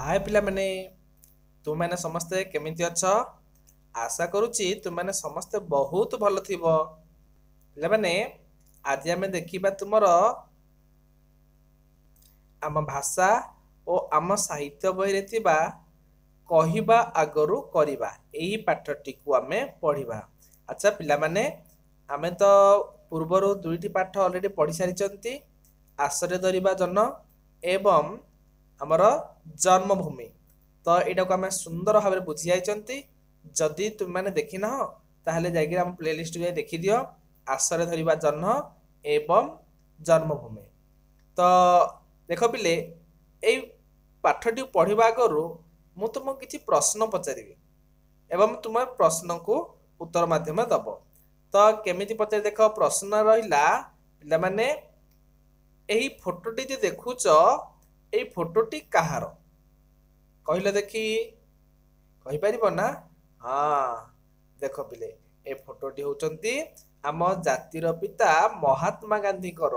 हाय पिला माने तुम मैंने समस्ते केमिति अछ आशा करूची तुम मैंने समस्ते बहुत भल थिबो पिला माने आज आमे देखिबा तुमरो आम भाषा और आम साहित्य बही रे थिबा कहिबा आगरु करिबा एही पाठटी को आमे पढिबा। अच्छा पिला माने आमे तो पूर्वरु दुईटी पाठ ऑलरेडी पढि सारिचंती आश्रय धरिबा जन एवं आमर जन्मभूमि। तो यहाँ को आम सुंदर भाव में बुझी जाइंट जदि तुम मैंने देखी ना ताहले जाइए आम प्लेलिस्ट जाए देखी दियो आश्रय धरिबा जन्म एवं जन्मभूमि। तो देख पिले यही पाठटी पढ़ा आगु मु तुमको किसी प्रश्न पचारि एवं तुम प्रश्न को उत्तर माध्यम दब। तो केमिति पचारि देख प्रश्न रहा पिला माने यही फोटोटी जो देखुच यही फोटोटी कहार कहले देखी कहीपर ना। हाँ देख पिले ए फोटोटी होचंती आम जातिर पिता महात्मा गांधी कर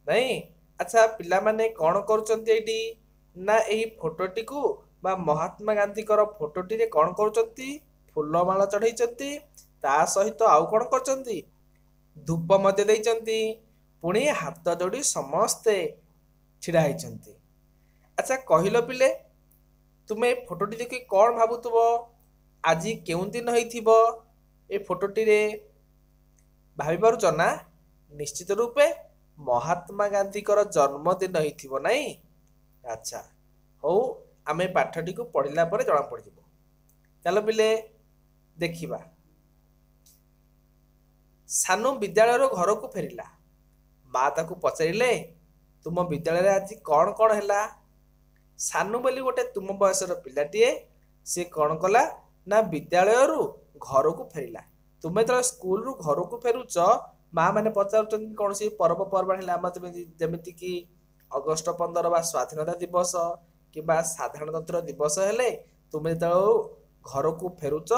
नहीं। अच्छा पिला माने कौन करुचंती एटी ना यही फोटोटी को बा महात्मा गांधी कर फोटोटी रे कौन करुचंती फूलमाला चढ़ाई ता सहित आउ कौन करचंती धूप मध्य देइचंती पुणी हाथ जोड़ी समस्ते छिड़ा होइचंती। अच्छा कहलो पिले तुमे फोटोटी देखि कौन भाबुथबो आज केउं दिन होइथिबो ए फोटोटी रे भाबी पारुच ना। निश्चित रूपे महात्मा गांधी कर जन्मदिन होइथिबो नहीं। अच्छा हो आमे पाठटी को पढ़िला परे जणा पड़िजिबो। चलो पिले देखिबा सानू विद्यालय घर को फेरिला माँ ताकू पचारे तुम विद्यालय आज कौन कौन है। सानू बोली गोटे तुम बयसर पिलाटीए सी कौन कला ना विद्यालय घर को फेरिला। तुम्हें तो स्कूल रू घर को फेरुच माँ मैंने पचार कौन सी पर्वपर्वाणी जमीती कि अगस्ट 15 बा स्वाधीनता दिवस कि साधारणतंत्र दिवस हेले तुम्हें जो घर को फेरुच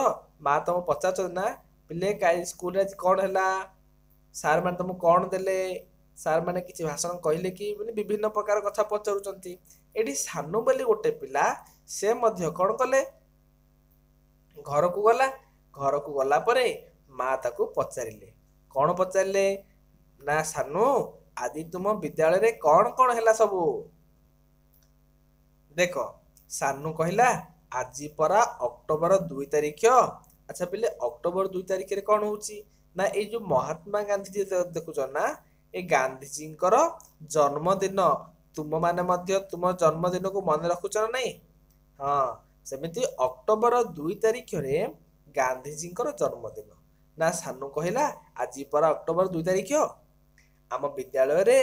माँ तुम पचार ना पिले कई स्कूल कौन है सार मैंने तुमको कौन देले सार मैंने किसी भाषण कहले कि विभिन्न प्रकार कथा पचारुचंती। एटी सानू बोली गोटे पिला से मध्य कौन कले घर को गला घर को गला परे माँ ताकू पचारे कौन पचारे ना सानू आदि तुम विद्यालय रे कौन कौन है सबू देख सानू कहला आज परा अक्टोबर 2 तारिख। अच्छा पिले अक्टोबर 2 तारिख रे कौन होची ना ये जो महात्मा गांधी देखुच ना ए गांधीजी जन्मदिन तुम माने मध्य तुम जन्मदिन को मन रखुच ना नहीं। हाँ सेमिति अक्टोबर 2 तारिख रे गांधीजी जन्मदिन ना सानू कहला आज परा अक्टोबर 2 तारिख आम विद्यालय रे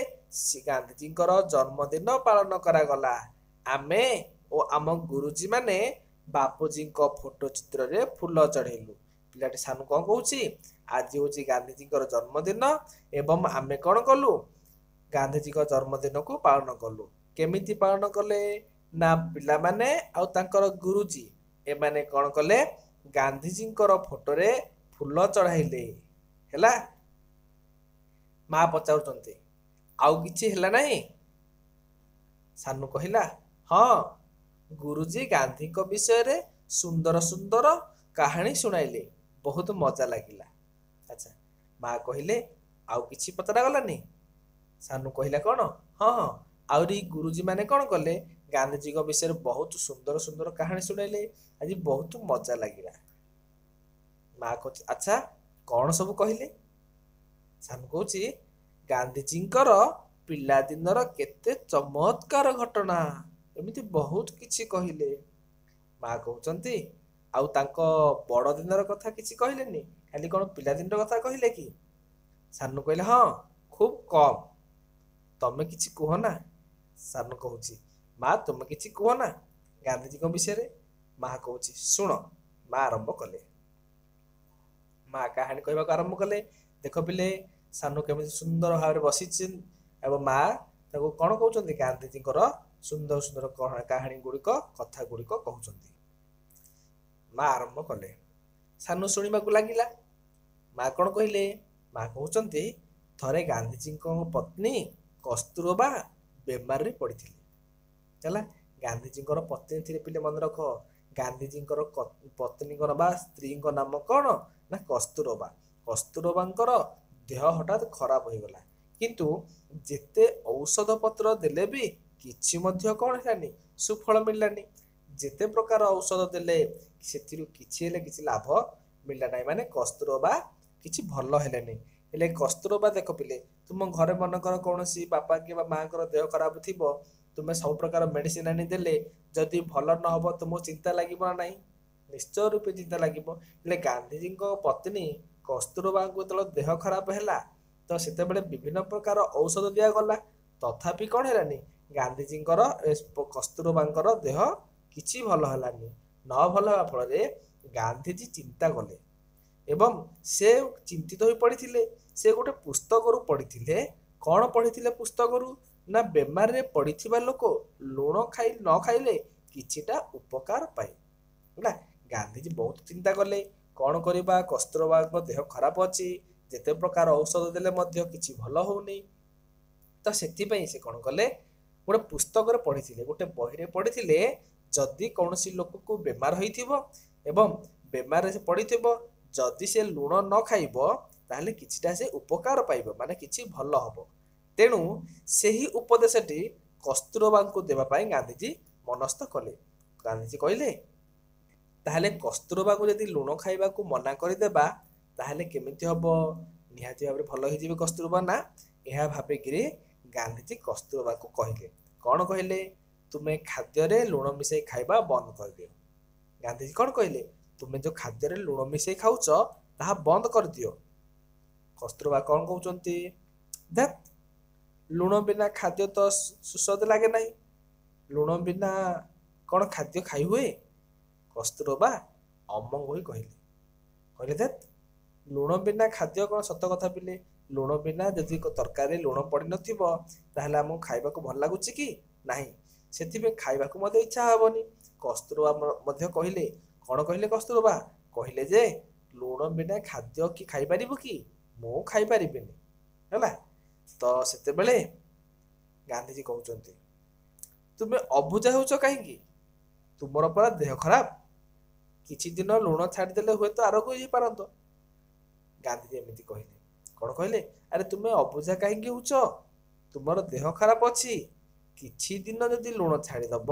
गांधीजी जन्मदिन पालन करागला। आमे ओ आम गुरुजी माने बापूजी फोटो चित्र रे फूल चढ़ेलु। पिलाटी सानू कौन कहूची आज हूँ गांधीजी जन्मदिन एवं आमे कौन कलु गांधीजी जन्मदिन को पालन कलु। केमिति पालन कले ना पिला माने आउ तांकर गुरुजी एमाने कौन कले गांधीजी फोटो रे फूल चढ़ाइले हैला। माँ पचारुचंती आउ किछि हैला नहीं। सानू कहिला हाँ गुरुजी गांधी को विषय रे सुंदर सुंदर कहानी सुनाइले बहुत मजा लगिला। अच्छा माँ कहले आउ किछि पचरा गलानी। सानू कहला कौन हाँ हाँ आउरी गुरुजी माने कौन कले गांधीजी को विषय बहुत सुंदर सुंदर कहानी सुनाइले आज बहुत मजा लगिला। माँ कह अच्छा कौन सब कहले सानू कहूची गांधीजी पिला दिनर केते चमत्कार घटना एमिति बहुत किछि कहले। माँ कहउचंती आउ तांको बड़ दिनर कथा किछि कहलेनी खाली कौन पिला दिनर कथा कहले कि। सानू कहले हाँ खूब कम तमे किछि कह ना। सानू कहूची माँ तुम किछि कह ना गांधीजी विषय रे। माँ कहूची शुण माँ आरंभ कले माँ कहानी कहवाक आरंभ कले। देख पिले सानू केमिति सुंदर भाव में बसी एवं माँ ताको कौन कहउचंती गांधीजी सुंदर सुंदर कहानी गुड़िक कथा गुड़िक कहउचंती। माँ आरंभ कले सानू शुणिबाकू लागिला। माँ कौन कहले माँ कहउचंती थरे गांधीजी पत्नी कस्तूरबा बेमार रे पड़ी है ଗାନ୍ଧିଜୀଙ୍କର ପତ୍ନୀ ଥିଲେ ପିଲେ ମନେ ରଖ। ଗାନ୍ଧିଜୀଙ୍କର ପତ୍ନୀଙ୍କର ବା ସ୍ତ୍ରୀଙ୍କ ନାମ କ'ଣ ନା କସ୍ତୁରବା। କସ୍ତୁରବାଙ୍କର ଦେହ ହଠାତ୍ ଖରାପ ହୋଇଗଲା, କିନ୍ତୁ ଯେତେ ଔଷଧ ପତ୍ର ଦେଲେ ବି କିଛି ମଧ୍ୟ କ'ଣ ହେଲାନି, ସୁଫଳ ମିଳିଲାନି। ଯେତେ ପ୍ରକାର ଔଷଧ ଦେଲେ ସେଥିରୁ କିଛି ହେଲେ କିଛି ଲାଭ ମିଳିଲା ନାହିଁ, ମାନେ କସ୍ତୁରବା କିଛି ଭଲ ହେଲେନି। ହେଲେ କସ୍ତୁରବା ଦେଖ ପିଲେ, ତୁମ ଘରେ ମନେକର କୌଣସି ବାପା କିମ୍ବା ମାଆଙ୍କର ଦେହ ଖରାପ ଥିବ, ତୁମେ ସବୁ ପ୍ରକାର ମେଡ଼ିସିନ ଆଣି ଦେଲେ ଯଦି ଭଲ ନ ହେବ ତୁମକୁ ଚିନ୍ତା ଲାଗିବ ନା ନାହିଁ? ନିଶ୍ଚୟ ରୂପେ ଚିନ୍ତା ଲାଗିବ। ହେଲେ ଗାନ୍ଧିଜୀଙ୍କ ପତ୍ନୀ କସ୍ତୁରବାଙ୍କୁ ଯେତେବେଳେ ଦେହ ଖରାପ ହେଲା ତ ସେତେବେଳେ ବିଭିନ୍ନ ପ୍ରକାର ଔଷଧ ଦିଆଗଲା, ତଥାପି କ'ଣ ହେଲାନି, ଗାନ୍ଧିଜୀଙ୍କର କସ୍ତୁରବାଙ୍କର ଦେହ କିଛି ଭଲ ହେଲାନି। ନ ଭଲ ହେବା ଫଳରେ ଗାନ୍ଧିଜୀ ଚିନ୍ତା କଲେ ଏବଂ ସେ ଚିନ୍ତିତ ହୋଇ ପଡ଼ିଥିଲେ। ସେ ଗୋଟେ ପୁସ୍ତକରୁ ପଢ଼ିଥିଲେ। କ'ଣ ପଢ଼ିଥିଲେ ପୁସ୍ତକରୁ ନା ବେମାରରେ ପଡ଼ିଥିବା ଲୋକ ଲୁଣ ନ ଖାଇଲେ କିଛିଟା ଉପକାର ପାଏ ହେଲା। ଗାନ୍ଧିଜୀ ବହୁତ ଚିନ୍ତା କଲେ, କ'ଣ କରିବା, କସ୍ତୁରବାଙ୍କ ଦେହ ଖରାପ ଅଛି, ଯେତେ ପ୍ରକାର ଔଷଧ ଦେଲେ ମଧ୍ୟ କିଛି ଭଲ ହେଉନି। ତ ସେଥିପାଇଁ ସେ କ'ଣ କଲେ, ଗୋଟେ ପୁସ୍ତକରେ ପଢ଼ିଥିଲେ, ଗୋଟେ ବହିରେ ପଢ଼ିଥିଲେ, ଯଦି କୌଣସି ଲୋକକୁ ବେମାର ହୋଇଥିବ ଏବଂ ବେମାରରେ ସେ ପଡ଼ିଥିବ, ଯଦି ସେ ଲୁଣ ନ ଖାଇବ ତାହେଲେ କିଛିଟା ସେ ଉପକାର ପାଇବ, ମାନେ କିଛି ଭଲ ହେବ। ତେଣୁ ସେହି ଉପଦେଶଟି କସ୍ତୁରବାଙ୍କୁ ଦେବା ପାଇଁ ଗାନ୍ଧିଜୀ ମନସ୍ଥ କଲେ। ଗାନ୍ଧିଜୀ କହିଲେ, ତାହେଲେ କସ୍ତୁରବାକୁ ଯଦି ଲୁଣ ଖାଇବାକୁ ମନା କରିଦେବା ତାହେଲେ କେମିତି ହେବ? ନିହାତି ଭାବରେ ଭଲ ହେଇଯିବେ କସ୍ତୁରବା ନା? ଏହା ଭାବିକିରି ଗାନ୍ଧିଜୀ କସ୍ତୁରବାକୁ କହିଲେ, କ'ଣ କହିଲେ, ତୁମେ ଖାଦ୍ୟରେ ଲୁଣ ମିଶାଇ ଖାଇବା ବନ୍ଦ କରିଦିଅ। ଗାନ୍ଧିଜୀ କ'ଣ କହିଲେ, ତୁମେ ଯେଉଁ ଖାଦ୍ୟରେ ଲୁଣ ମିଶାଇ ଖାଉଛ ତାହା ବନ୍ଦ କରିଦିଅ। କସ୍ତୁରବା କ'ଣ କହୁଛନ୍ତି, ଦେଖ ଲୁଣ ବିନା ଖାଦ୍ୟ ତ ସୁସ୍ୱାଦ ଲାଗେ ନାହିଁ, ଲୁଣ ବିନା କ'ଣ ଖାଦ୍ୟ ଖାଇ ହୁଏ? କସ୍ତୁରବା ଅମଙ୍ଗ ହୋଇ କହିଲେ ଦେଖ ଲୁଣ ବିନା ଖାଦ୍ୟ କ'ଣ ସତ କଥା ପିଲେ? ଲୁଣ ବିନା ଯଦି ତରକାରୀରେ ଲୁଣ ପଡ଼ିନଥିବ ତାହେଲେ ଆମକୁ ଖାଇବାକୁ ଭଲ ଲାଗୁଛି କି ନାହିଁ, ସେଥିପାଇଁ ଖାଇବାକୁ ମଧ୍ୟ ଇଚ୍ଛା ହେବନି। କସ୍ତୁରବା ମଧ୍ୟ କହିଲେ, କ'ଣ କହିଲେ କସ୍ତୁରବା? କହିଲେ ଯେ ଲୁଣ ବିନା ଖାଦ୍ୟ କି ଖାଇପାରିବ କି? ମୁଁ ଖାଇପାରିବିନି ହେଲା। ତ ସେତେବେଳେ ଗାନ୍ଧିଜୀ କହୁଛନ୍ତି, ତୁମେ ଅବୁଝା ହେଉଛ କାହିଁକି? ତୁମର ପରା ଦେହ ଖରାପ, କିଛି ଦିନ ଲୁଣ ଛାଡ଼ିଦେଲେ ହୁଏତ ଆରୋଗ୍ୟ ହେଇପାରନ୍ତ। ଗାନ୍ଧିଜୀ ଏମିତି କହିଲେ। କ'ଣ କହିଲେ, ଆରେ ତୁମେ ଅବୁଝା କାହିଁକି ହେଉଛ? ତୁମର ଦେହ ଖରାପ ଅଛି, କିଛି ଦିନ ଯଦି ଲୁଣ ଛାଡ଼ିଦେବ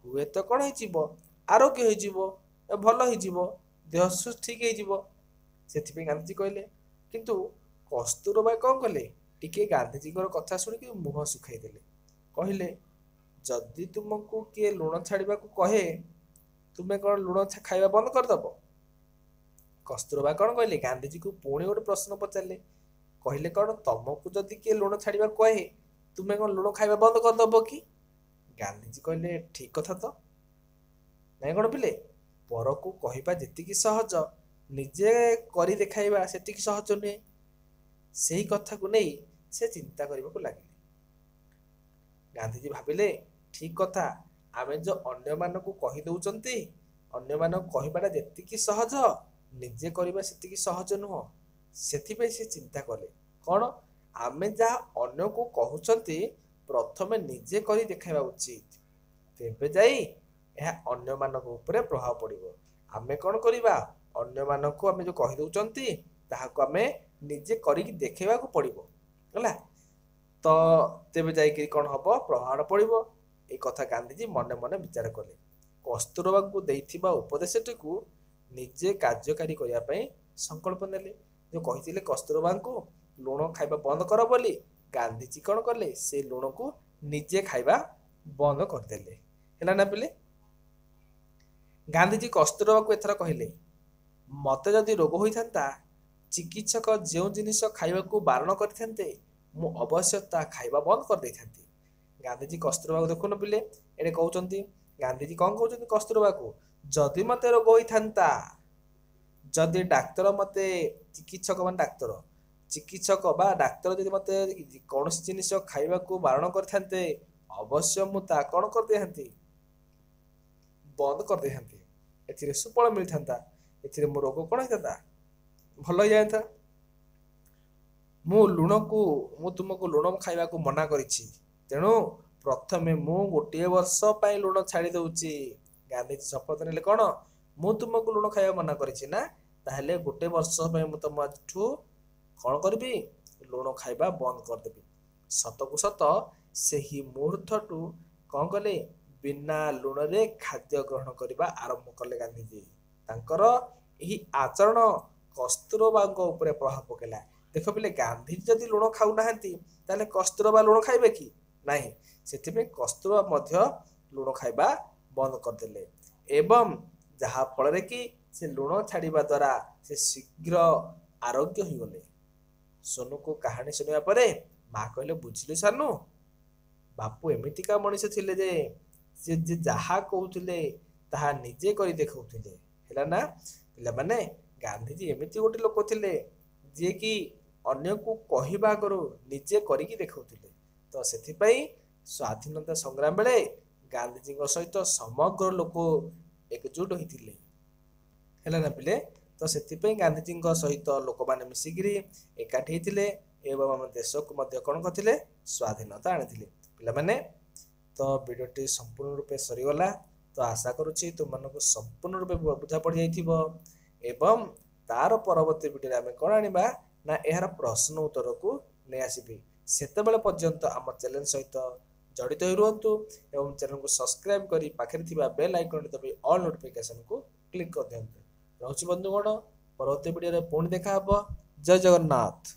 ହୁଏତ କ'ଣ ହେଇଯିବ, ଆରୋଗ୍ୟ ହେଇଯିବ, ଭଲ ହେଇଯିବ, ଦେହ ଠିକ୍ ହେଇଯିବ। ସେଥିପାଇଁ ଗାନ୍ଧିଜୀ କହିଲେ। କିନ୍ତୁ କସ୍ତୁରବା କ'ଣ କଲେ, ଟିକେ ଗାନ୍ଧିଜୀଙ୍କର କଥା ଶୁଣିକି ମୁହଁ ଶୁଖାଇ ଦେଲେ। କହିଲେ, ଯଦି ତୁମକୁ କିଏ ଲୁଣ ଛାଡ଼ିବାକୁ କହେ ତୁମେ କ'ଣ ଲୁଣ ଖାଇବା ବନ୍ଦ କରିଦେବ? କସ୍ତୁରବା କ'ଣ କହିଲେ, ଗାନ୍ଧିଜୀକୁ ପୁଣି ଗୋଟେ ପ୍ରଶ୍ନ ପଚାରିଲେ। କହିଲେ, କ'ଣ ତମକୁ ଯଦି କିଏ ଲୁଣ ଛାଡ଼ିବାକୁ କହେ ତୁମେ କ'ଣ ଲୁଣ ଖାଇବା ବନ୍ଦ କରିଦେବ କି? ଗାନ୍ଧିଜୀ କହିଲେ, ଠିକ୍ କଥା ତ। ନାଇଁ କ'ଣ ପିଲେ, ପରକୁ କହିବା ଯେତିକି ସହଜ, ନିଜେ କରି ଦେଖାଇବା ସେତିକି ସହଜ ନୁହେଁ। ସେହି କଥାକୁ ନେଇ ସେ ଚିନ୍ତା କରିବାକୁ ଲାଗିଲେ। ଗାନ୍ଧିଜୀ ଭାବିଲେ, ଠିକ୍ କଥା, ଆମେ ଯେଉଁ ଅନ୍ୟମାନଙ୍କୁ କହିଦେଉଛନ୍ତି, ଅନ୍ୟମାନଙ୍କୁ କହିବାଟା ଯେତିକି ସହଜ ନିଜେ କରିବା ସେତିକି ସହଜ ନୁହଁ। ସେଥିପାଇଁ ସେ ଚିନ୍ତା କଲେ, କ'ଣ ଆମେ ଯାହା ଅନ୍ୟକୁ କହୁଛନ୍ତି ପ୍ରଥମେ ନିଜେ କରି ଦେଖାଇବା ଉଚିତ, ତେବେ ଯାଇ ଏହା ଅନ୍ୟମାନଙ୍କ ଉପରେ ପ୍ରଭାବ ପଡ଼ିବ। ଆମେ କ'ଣ କରିବା, ଅନ୍ୟମାନଙ୍କୁ ଆମେ ଯେଉଁ କହିଦେଉଛନ୍ତି ତାହାକୁ ଆମେ ନିଜେ କରିକି ଦେଖାଇବାକୁ ପଡ଼ିବ ହେଲା। ତ ତେବେ ଯାଇକି କ'ଣ ହେବ, ପ୍ରଭାବ ପଡ଼ିବ। এই କଥା ଗାନ୍ଧିଜୀ ମନେ ମନେ ବିଚାର କଲେ। କସ୍ତୁରବାଙ୍କୁ ଦେଇଥିବା ଉପଦେଶଟିକୁ ନିଜେ କାର୍ଯ୍ୟକାରୀ କରିବା ପାଇଁ ସଂକଳ୍ପ ନେଲେ। ଯେଉଁ କହିଥିଲେ କସ୍ତୁରବାଙ୍କୁ ଲୁଣ ଖାଇବା ବନ୍ଦ କର ବୋଲି, ଗାନ୍ଧିଜୀ କ'ଣ କଲେ, ସେ ଲୁଣକୁ ନିଜେ ଖାଇବା ବନ୍ଦ କରିଦେଲେ। ହେଲା ନା ପିଲେ? ଗାନ୍ଧିଜୀ କସ୍ତୁରବାକୁ ଏଥର କହିଲେ, ମୋତେ ଯଦି ରୋଗ ହୋଇଥାନ୍ତା ଚିକିତ୍ସକ ଯେଉଁ ଜିନିଷ ଖାଇବାକୁ ବାରଣ କରିଥାନ୍ତେ ମୁଁ ଅବଶ୍ୟ ତାହା ଖାଇବା ବନ୍ଦ କରିଦେଇଥାନ୍ତି। ଗାନ୍ଧିଜୀ କସ୍ତୁରବାକୁ ଦେଖୁନ ପିଲେ, ଏଠି କହୁଛନ୍ତି, ଗାନ୍ଧିଜୀ କ'ଣ କହୁଛନ୍ତି କସ୍ତୁରବାକୁ, ଯଦି ମୋତେ ରୋଗ ହୋଇଥାନ୍ତା, ଯଦି ଡାକ୍ତର ମୋତେ ଚିକିତ୍ସକ ବା ଡାକ୍ତର ଯଦି ମୋତେ କୌଣସି ଜିନିଷ ଖାଇବାକୁ ବାରଣ କରିଥାନ୍ତେ ଅବଶ୍ୟ ମୁଁ ତାହା କ'ଣ କରିଦେଇଥାନ୍ତି, ବନ୍ଦ କରିଦେଇଥାନ୍ତି। ଏଥିରେ ସୁଫଳ ମିଳିଥାନ୍ତା, ଏଥିରେ ମୋ ରୋଗ କ'ଣ ହେଇଥାନ୍ତା, ଭଲ ହେଇଯାଆନ୍ତା। ମୁଁ ତୁମକୁ ଲୁଣ ଖାଇବାକୁ ମନା କରିଛି, ତେଣୁ प्रथमे मु गोटे वर्ष पाई लुण छाड़ी दउची गांधीजी शपथ नेले कौन मु तुमको लुण खाଇବା मना କରିଛି ना ताहले गोटे वर्ष पाई मु तुम आजठू कौन करबी लुण खाଇବା बंद करदेबी सतकु सत ସେହି ମୁହୂର୍ତ୍ତଠୁ କଣ କଲେ ବିନା ଲୁଣରେ ଖାଦ୍ୟ ଗ୍ରହଣ କରିବା ଆରମ୍ଭ କଲେ ଗାନ୍ଧୀଜୀ ତାଙ୍କର ଏହି ଆଚରଣ କସ୍ତୁରବାଙ୍କ ଉପରେ ପ୍ରଭାବ ପକେଇଲା ଦେଖ ପିଲେ ଗାନ୍ଧୀଜୀ ଯଦି ଲୁଣ ଖାଉନାହାନ୍ତି ତାହେଲେ କସ୍ତୁରବା ଲୁଣ ଖାଇବେ କି ନାହିଁ ସେଥିପାଇଁ କସ୍ତୁରବା ମଧ୍ୟ ଲୁଣ ଖାଇବା ବନ୍ଦ କରିଦେଲେ ଏବଂ ଯାହା ଫଳରେ କି ସେ ଲୁଣ ଛାଡ଼ିବା ଦ୍ୱାରା ସେ ଶୀଘ୍ର ଆରୋଗ୍ୟ ହୋଇଗଲେ सोनू कहानी शुणा पर माँ कहले बुझिलु सानू बापू एमितिका मनीष थिले जे से जे जहा कहउथिले ताहा निजे करी देखउथिले हैला ना पिला माने गांधीजी एमिति गोटे लोक थिले जे कि अन्य को कहिबा करू निजे करिकी देखउथिले तो सेथि पई स्वाधीनता संग्राम बेले गांधीजी सहित समग्र लोक एकजुट होइथिले हैला ना पिले तो से गांधीजी सहित लोक मैंने मिसिकी एकाठी होते एवं आम देश को कौन करते स्वाधीनता आनी पे तो वीडियोटी संपूर्ण रूपे सरीगला तो आशा करुच्ची तुम मानक संपूर्ण रूपे बुझा पड़ जाइए तार परवर्ती वीडियो आम कौन आनिबा ना यार प्रश्न उत्तर को नहीं आसबि सेते पर्यंत आम चैनल सहित जड़ित हो रुहतु एवं चैनल को सब्सक्राइब करी पाखे बेल आइकन दबी ऑल नोटिफिकेशन को क्लिक कर दिंतु रोच बंधुगण परवर्ती वीडियो पुणी देखा जय जगन्नाथ।